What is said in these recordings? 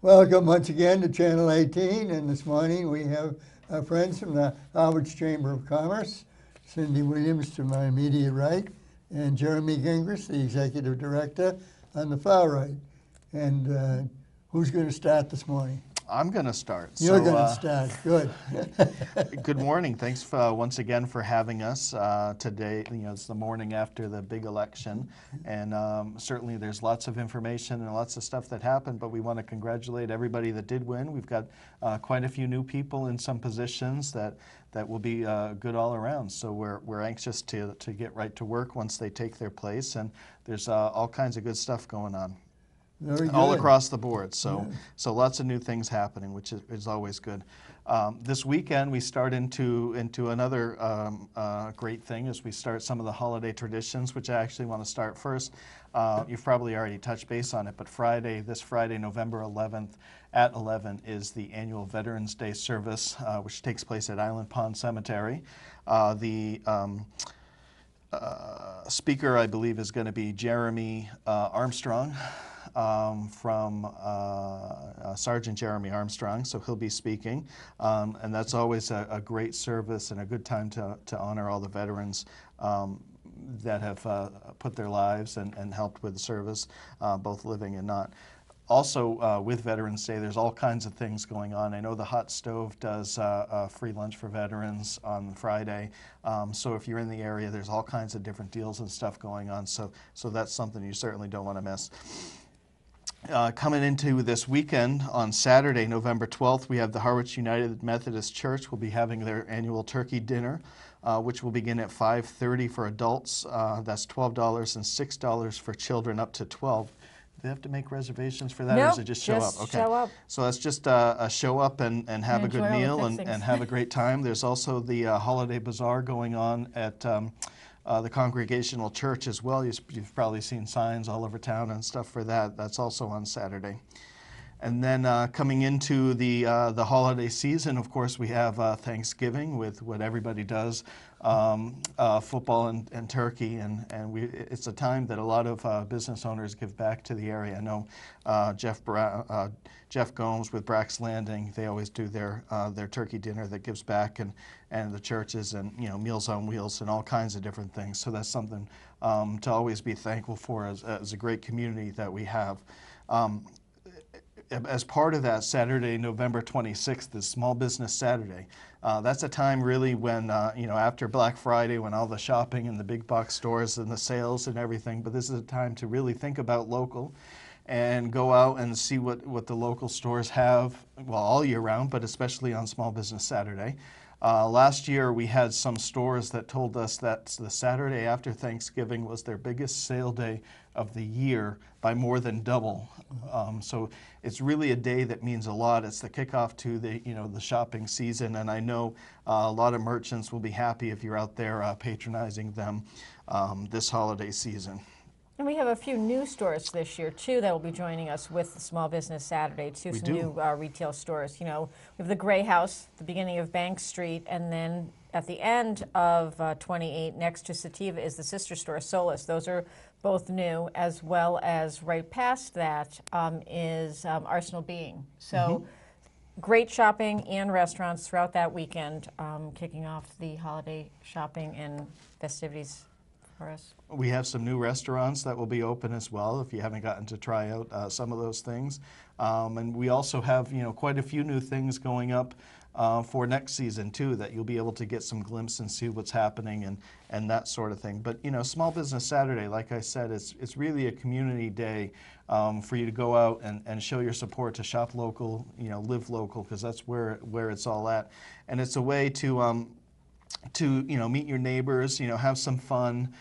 Welcome once again to Channel 18, and this morning we have our friends from the Harwich Chamber of Commerce, Cyndi Williams to my immediate right, and Jeremy Gingras, the Executive Director, on the far right. And who's going to start this morning? I'm going to start. You're going to start. Good. Good morning. Thanks once again for having us today. It's the morning after the big election, and certainly there's lots of information and lots of stuff that happened, but we want to congratulate everybody that did win. We've got quite a few new people in some positions that will be good all around. So we're anxious to get right to work once they take their place, and there's all kinds of good stuff going on. Very good. All across the board, so lots of new things happening, which is always good. This weekend we start into another great thing as we start some of the holiday traditions, which I actually want to start first. You've probably already touched base on it, but this Friday, November 11th at 11 is the annual Veterans Day service, which takes place at Island Pond Cemetery. The speaker, I believe, is going to be Jeremy Armstrong. From Sergeant Jeremy Armstrong, so he'll be speaking, and that's always a great service and a good time to honor all the veterans that have put their lives and helped with the service, both living and not. Also, with Veterans Day, there's all kinds of things going on. I know the Hot Stove does a free lunch for veterans on Friday. So if you're in the area, there's all kinds of different deals and stuff going on. So that's something you certainly don't want to miss. Coming into this weekend, on Saturday, November 12th, we have the Harwich United Methodist Church will be having their annual turkey dinner, which will begin at 5:30 for adults. That's $12 and $6 for children up to 12. Do they have to make reservations for that, or does it just show up? Okay. Show up. So that's just a show up and have a good meal and have a great time. There's also the holiday bazaar going on at the Congregational Church as well. You've probably seen signs all over town and stuff for that. That's also on Saturday. And then coming into the holiday season, of course, we have Thanksgiving with what everybody does, football and turkey, and it's a time that a lot of business owners give back to the area. I know Jeff Gomes with Brack's Landing, they always do their turkey dinner that gives back, and the churches and Meals on Wheels and all kinds of different things. So that's something to always be thankful for as a great community that we have. As part of that, Saturday, November 26th is Small Business Saturday. That's a time really when, after Black Friday, when all the shopping and the big box stores and the sales and everything, but this is a time to really think about local and go out and see what the local stores have, well, all year round, but especially on Small Business Saturday. Last year, we had some stores that told us that the Saturday after Thanksgiving was their biggest sale day of the year by more than double. So it's really a day that means a lot. It's the kickoff to the shopping season, and I know a lot of merchants will be happy if you're out there patronizing them this holiday season. And we have a few new stores this year, too, that will be joining us with the Small Business Saturday, too. Some new retail stores. We have the Gray House, the beginning of Bank Street, and then at the end of 28, next to Sativa, is the sister store, Solus. Those are both new, as well as right past that is Arsenal Being. So great shopping and restaurants throughout that weekend, kicking off the holiday shopping and festivities for us. We have some new restaurants that will be open as well if you haven't gotten to try out some of those things. And we also have quite a few new things going up for next season too, that you'll be able to get some glimpse and see what's happening and that sort of thing. But Small Business Saturday, like I said, it's really a community day for you to go out and show your support, to shop local, live local, because that's where it's all at. And it's a way to meet your neighbors, have some fun,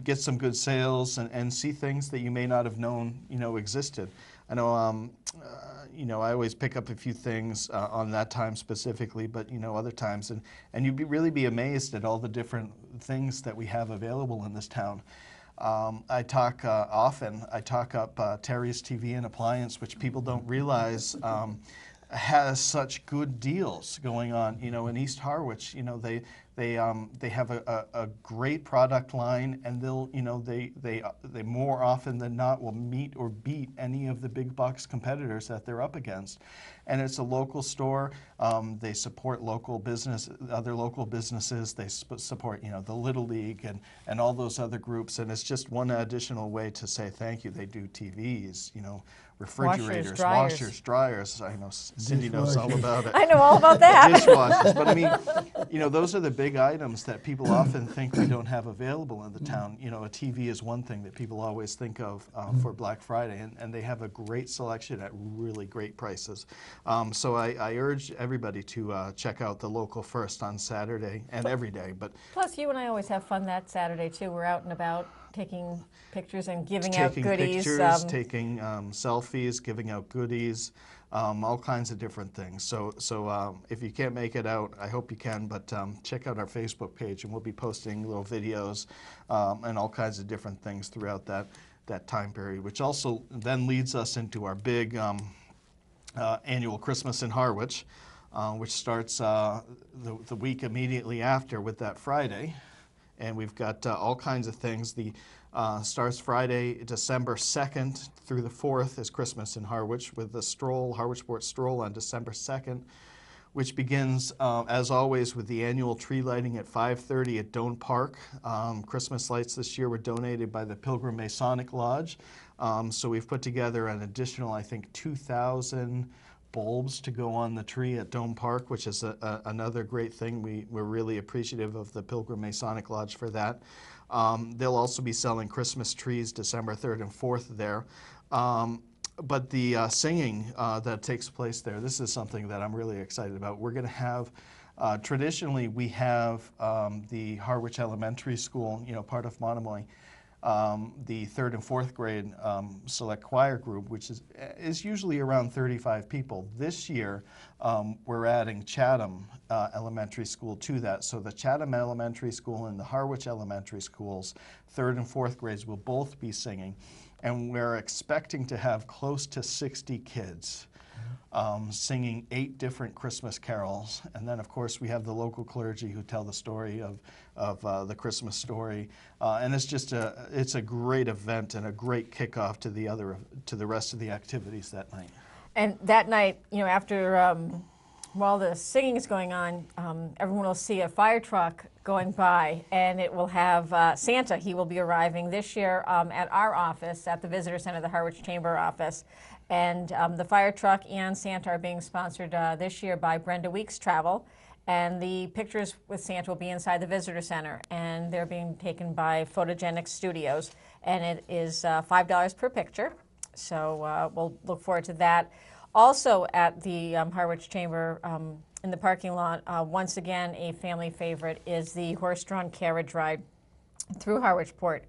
get some good sales, and see things that you may not have known, existed. I know, I always pick up a few things on that time specifically, but other times, and you'd really be amazed at all the different things that we have available in this town. I talk up Terry's TV and Appliance, which people don't realize has such good deals going on. In East Harwich, they They have a great product line, and they'll, you know, they more often than not will meet or beat any of the big box competitors that they're up against. And it's a local store. They support local business, other local businesses. They support, you know, the Little League and all those other groups. And it's just one additional way to say thank you. They do TVs, you know, refrigerators, washers, dryers. I know Cyndi knows all about it. I know all about that. Dishwashers. But I mean, you know, those are the big items that people often think we don't have available in the town. You know, a TV is one thing that people always think of for Black Friday, and they have a great selection at really great prices. So I urge everybody to check out the Local First on Saturday and every day. But plus, you and I always have fun that Saturday too. We're out and about taking pictures and giving out goodies. Taking selfies, giving out goodies, all kinds of different things. So if you can't make it out, I hope you can, but check out our Facebook page, and we'll be posting little videos and all kinds of different things throughout that time period, which also then leads us into our big annual Christmas in Harwich, which starts the week immediately after with that Friday. And we've got all kinds of things. The starts Friday, December 2nd through the 4th is Christmas in Harwich, with the stroll, Harwich Port Stroll on December 2nd, which begins, as always, with the annual tree lighting at 5:30 at Doane Park. Christmas lights this year were donated by the Pilgrim Masonic Lodge. So we've put together an additional, I think, 2,000 bulbs to go on the tree at Doane Park, which is another great thing. We're really appreciative of the Pilgrim Masonic Lodge for that. They'll also be selling Christmas trees December 3rd and 4th there. But the singing that takes place there, this is something that I'm really excited about. We're going to have, traditionally we have the Harwich Elementary School, you know, part of Monomoy, the 3rd and 4th grade select choir group, which is usually around 35 people. This year, we're adding Chatham Elementary School to that. So the Chatham Elementary School and the Harwich Elementary Schools, 3rd and 4th grades, will both be singing. And we're expecting to have close to 60 kids singing 8 different Christmas carols. And then, of course, we have the local clergy who tell the story of the Christmas story. And it's just it's a great event and a great kickoff to the rest of the activities that night. And that night, you know, after while the singing is going on, everyone will see a fire truck going by, and it will have Santa. He will be arriving this year at our office, at the Visitor Center, the Harwich Chamber office. And the fire truck and Santa are being sponsored this year by Brenda Weeks Travel. And the pictures with Santa will be inside the Visitor Center, and they're being taken by Photogenic Studios. And it is $5 per picture. So we'll look forward to that. Also at the Harwich Chamber in the parking lot, once again, a family favorite is the horse-drawn carriage ride through Harwich Port.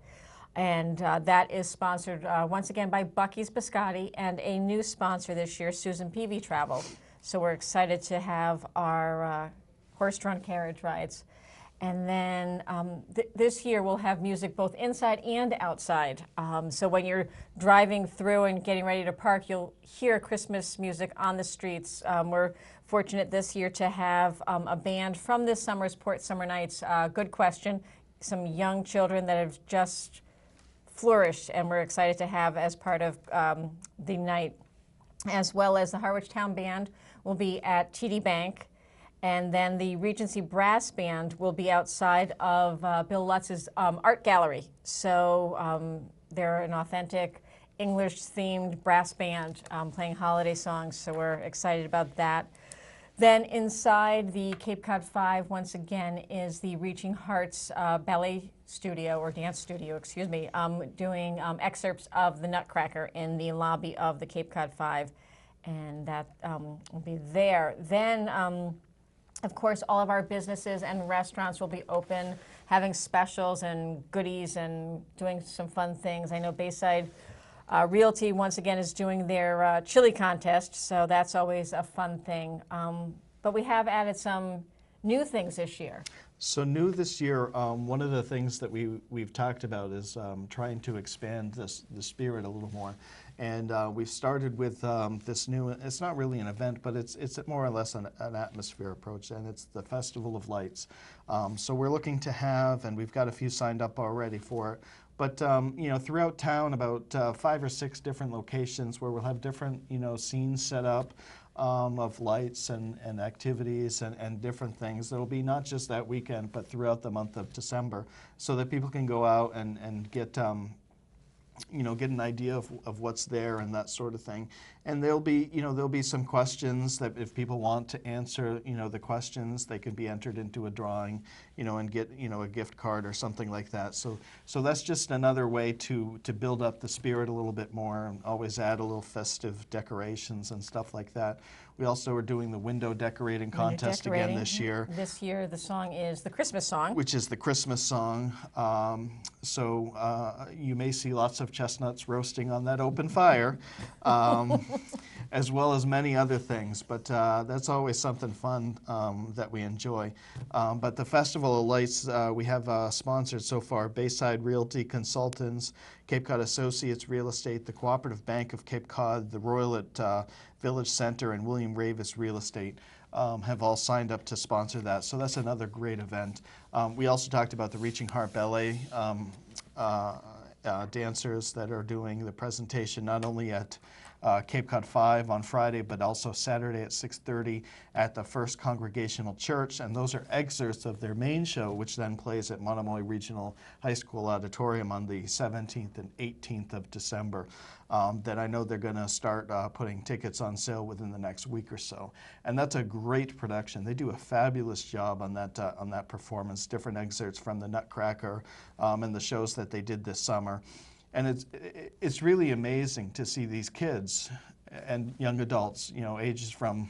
And that is sponsored once again by Bucky's Biscotti, and a new sponsor this year, Susan Peavy Travel. So we're excited to have our horse-drawn carriage rides. And then this year we'll have music both inside and outside. So when you're driving through and getting ready to park, you'll hear Christmas music on the streets. We're fortunate this year to have a band from this summer's Port Summer Nights, Good Question, some young children that have just flourished, and we're excited to have as part of the night, as well as the Harwich Town Band will be at TD Bank. And then the Regency Brass Band will be outside of Bill Lutz's art gallery. So they're an authentic English-themed brass band playing holiday songs, so we're excited about that. Then inside the Cape Cod 5, once again, is the Reaching Hearts ballet studio, or dance studio, excuse me, doing excerpts of the Nutcracker in the lobby of the Cape Cod 5. And that will be there. Then, of course, all of our businesses and restaurants will be open, having specials and goodies and doing some fun things. I know Bayside Realty, once again, is doing their chili contest, so that's always a fun thing. But we have added some new things this year. So new this year, one of the things that we've talked about is trying to expand the spirit a little more. And we've started with this new, it's not really an event, but it's more or less an atmosphere approach, and it's the Festival of Lights. So we're looking to have, and we've got a few signed up already for it, but you know, throughout town, about 5 or 6 different locations where we'll have different, you know, scenes set up of lights and activities and different things. That'll be not just that weekend, but throughout the month of December, so that people can go out and get you know, get an idea of what's there and that sort of thing. And there'll be some questions that if people want to answer, you know, the questions, they can be entered into a drawing, you know, and get, you know, a gift card or something like that. So that's just another way to build up the spirit a little bit more, and always add a little festive decorations and stuff like that. We also are doing the window decorating contest again this year. This year the song is the Christmas song. Which is the Christmas song. So you may see lots of chestnuts roasting on that open fire, as well as many other things. But that's always something fun that we enjoy. But the Festival of Lights, we have sponsored so far Bayside Realty Consultants, Cape Cod Associates Real Estate, the Cooperative Bank of Cape Cod, the Royal at Village Center, and William Ravis Real Estate have all signed up to sponsor that. So that's another great event. We also talked about the Reaching Heart Ballet dancers that are doing the presentation not only at Cape Cod 5 on Friday, but also Saturday at 6:30 at the First Congregational Church. And those are excerpts of their main show, which then plays at Monomoy Regional High School Auditorium on the 17th and 18th of December. That I know they're going to start putting tickets on sale within the next week or so. And that's a great production. They do a fabulous job on that performance, different excerpts from the Nutcracker and the shows that they did this summer. And it's really amazing to see these kids and young adults, you know, ages from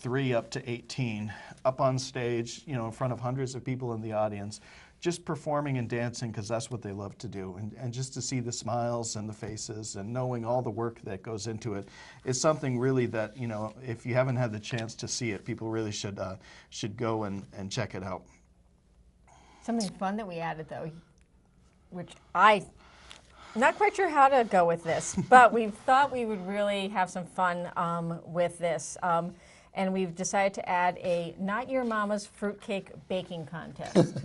3 up to 18, up on stage, you know, in front of hundreds of people in the audience, just performing and dancing, because that's what they love to do. And just to see the smiles and the faces and knowing all the work that goes into it is something really that, you know, if you haven't had the chance to see it, people really should go and check it out. Something fun that we added, though, which I'm not quite sure how to go with this, but we thought we would really have some fun with this. And we've decided to add a Not Your Mama's Fruitcake Baking Contest.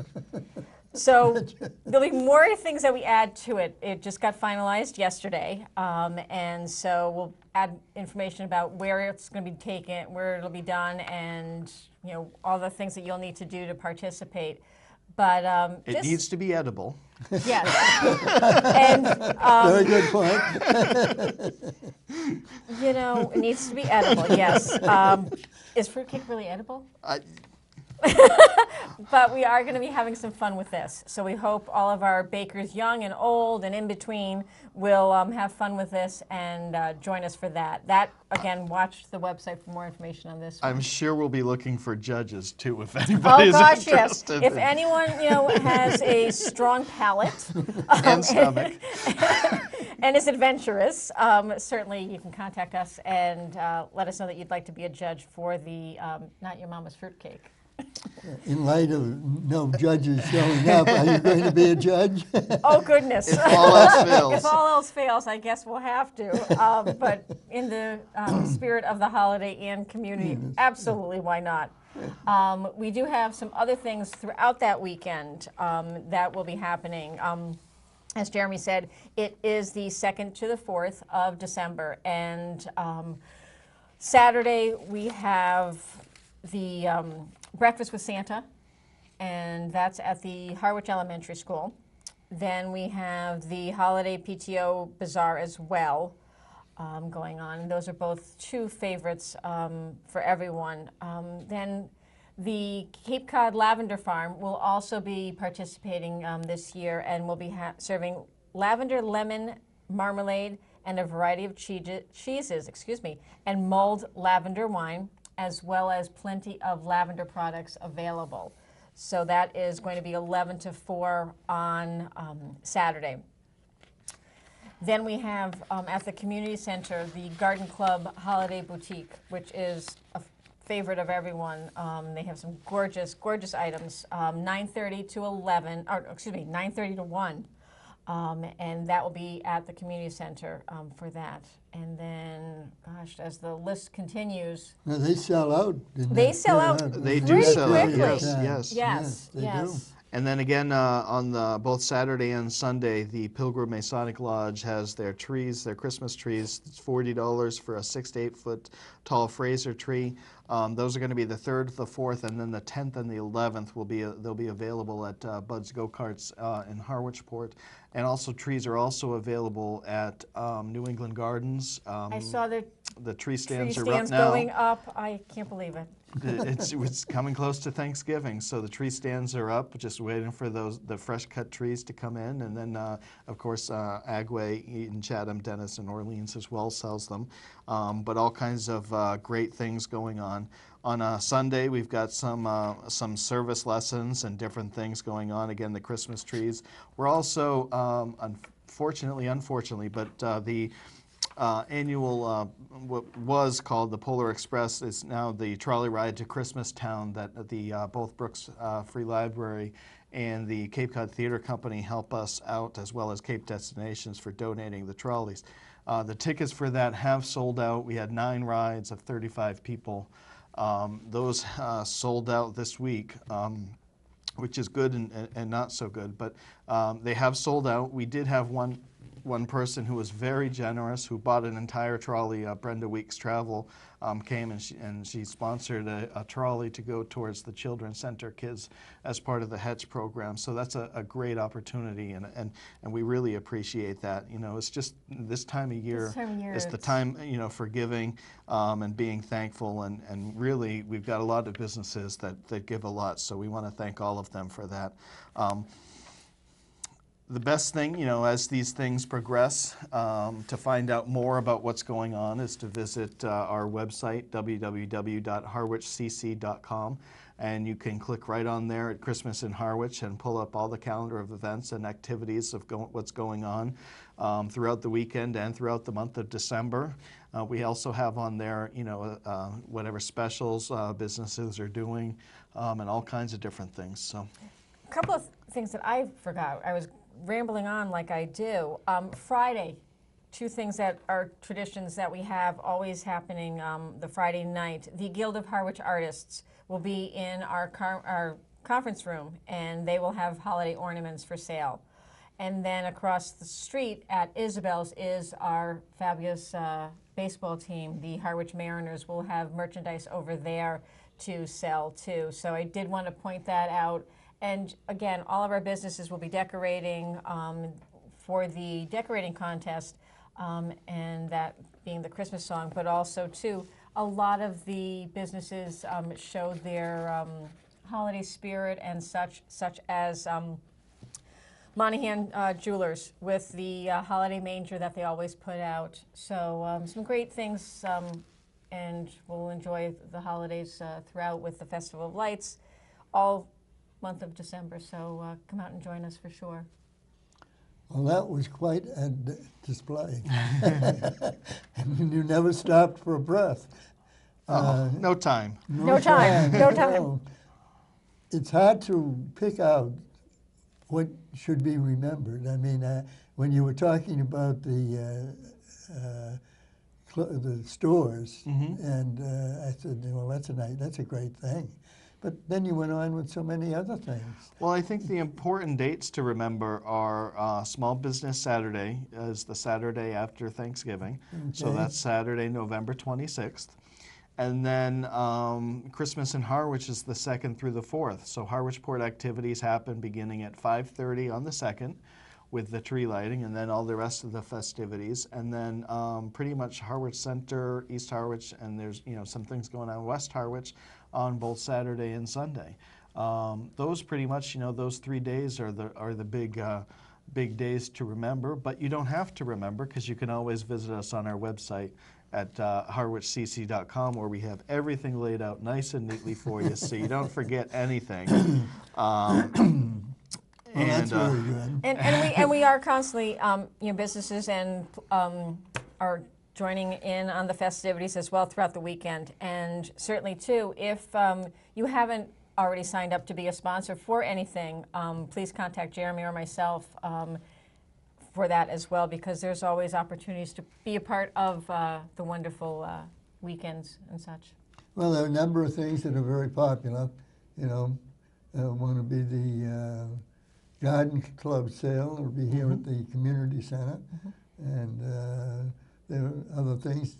So there'll be more things that we add to it. It just got finalized yesterday. And so we'll add information about where it's going to be taken, where it'll be done, and, you know, all the things that you'll need to do to participate. But it needs to be edible. Yes. And very good point. you know, it needs to be edible. Yes. Is fruitcake really edible? But we are going to be having some fun with this. So we hope all of our bakers, young and old and in between, will have fun with this and join us for that. That, again, watch the website for more information on this one. I'm sure we'll be looking for judges, too, if anybody's interested. Yes. If anyone, you know, has a strong palate and stomach and is adventurous, certainly you can contact us and let us know that you'd like to be a judge for the Not Your Mama's Fruitcake. In light of no judges showing up, are you going to be a judge? Oh, goodness. If all else fails. If all else fails, I guess we'll have to. But in the spirit of the holiday and community, absolutely, why not? We do have some other things throughout that weekend that will be happening. As Jeremy said, it is the 2nd to the 4th of December. And Saturday, we have the Breakfast with Santa, and that's at the Harwich Elementary School. Then we have the Holiday PTO Bazaar as well going on, and those are both 2 favorites for everyone. Then the Cape Cod Lavender Farm will also be participating this year, and will be serving lavender lemon marmalade and a variety of cheeses, and mulled lavender wine, as well as plenty of lavender products available. So that is going to be 11 to 4 on Saturday. Then we have at the community center the Garden Club Holiday Boutique, which is a favorite of everyone. They have some gorgeous, gorgeous items. 9:30 to 11, or excuse me, 9:30 to 1. And that will be at the community center for that. And then, gosh, as the list continues, Now, they sell out. They sell out They do pretty sell out, quickly. yes. Yes, they yes. do. And then again, on both Saturday and Sunday, the Pilgrim Masonic Lodge has their trees, their Christmas trees. It's $40 for a 6 to 8 foot tall Fraser tree. Those are going to be the 3rd, the 4th, and then the 10th and the 11th they'll be available at Bud's Go-Karts in Harwichport. And also trees are also available at New England Gardens. I saw the tree tree stands are stands up now. going up. I can't believe it. It's coming close to Thanksgiving, so the tree stands are up, just waiting for the fresh cut trees to come in, and then of course Agway in Chatham, Dennis, and Orleans as well sells them. But all kinds of great things going on. On Sunday, we've got some service lessons and different things going on. Again, the Christmas trees. We're also, unfortunately, but the annual, what was called the Polar Express, is now the trolley ride to Christmastown that the both Brooks Free Library and the Cape Cod Theater Company help us out, as well as Cape Destinations, for donating the trolleys. The tickets for that have sold out. We had 9 rides of 35 people. Those sold out this week, which is good and not so good, but they have sold out. We did have one person who was very generous, who bought an entire trolley. Brenda Weeks Travel came and she sponsored a trolley to go towards the Children's Center kids as part of the HETCH program. So that's a great opportunity, and we really appreciate that. You know, it's just this time of year is the time, you know, for giving and being thankful, and really we've got a lot of businesses that give a lot, so we want to thank all of them for that. The best thing, you know, as these things progress, to find out more about what's going on, is to visit our website, www.harwichcc.com, and you can click right on there at Christmas in Harwich and pull up all the calendar of events and activities of what's going on throughout the weekend and throughout the month of December. We also have on there, you know, whatever specials businesses are doing, and all kinds of different things. So, A couple of things that I forgot. I was rambling on like I do. Friday, 2 things that are traditions that we have always happening the Friday night. The Guild of Harwich Artists will be in our conference room, and they will have holiday ornaments for sale. And then across the street at Isabel's is our fabulous baseball team. The Harwich Mariners will have merchandise over there to sell too. So I did want to point that out. And again, all of our businesses will be decorating for the decorating contest, and that being the Christmas song, but also too, a lot of the businesses show their holiday spirit and such as Monahan Jewelers with the holiday manger that they always put out. So some great things, and we'll enjoy the holidays throughout with the Festival of Lights all month of December. So come out and join us for sure. Well, that was quite a display. And you never stopped for a breath. no time. No time. No. It's hard to pick out what should be remembered. I mean, when you were talking about the stores, and I said, well, that's a great thing. But then you went on with so many other things. Well, I think the important dates to remember are Small Business Saturday is the Saturday after Thanksgiving. Okay. So that's Saturday, November 26th. And then Christmas in Harwich is the 2nd through the 4th. So Harwichport activities happen beginning at 5:30 on the 2nd with the tree lighting, and then all the rest of the festivities. And then pretty much Harwich Center, East Harwich, and there's, you know, some things going on in West Harwich on both Saturday and Sunday. Those pretty much, you know, those 3 days are the big days to remember, but you don't have to remember, because you can always visit us on our website at harwichcc.com, where we have everything laid out nice and neatly for you, so you don't forget anything. Well, that's very good. And we are constantly, you know, businesses and are joining in on the festivities as well throughout the weekend. And certainly, too, if you haven't already signed up to be a sponsor for anything, please contact Jeremy or myself for that as well, because there's always opportunities to be a part of the wonderful weekends and such. Well, there are a number of things that are very popular. You know, one would be the garden club sale. It'll be here at the community center, and there are other things.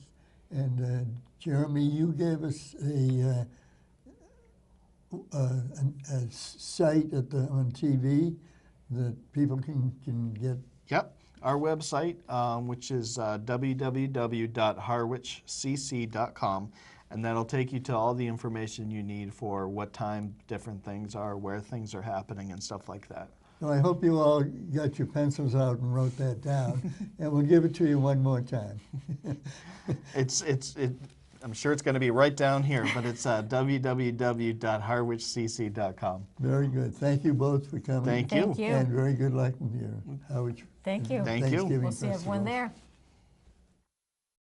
And Jeremy, you gave us a site on TV that people can get. Yep, our website, which is www.harwichcc.com, and that'll take you to all the information you need for what time different things are, where things are happening, and stuff like that. Well, I hope you all got your pencils out and wrote that down, and we'll give it to you one more time. I'm sure it's going to be right down here, but it's www.harwichcc.com. Very good. Thank you both for coming. Thank you. Thank you. And very good luck with your Harwich Thank you. Thank you. Thanksgiving We'll see everyone festivals. there.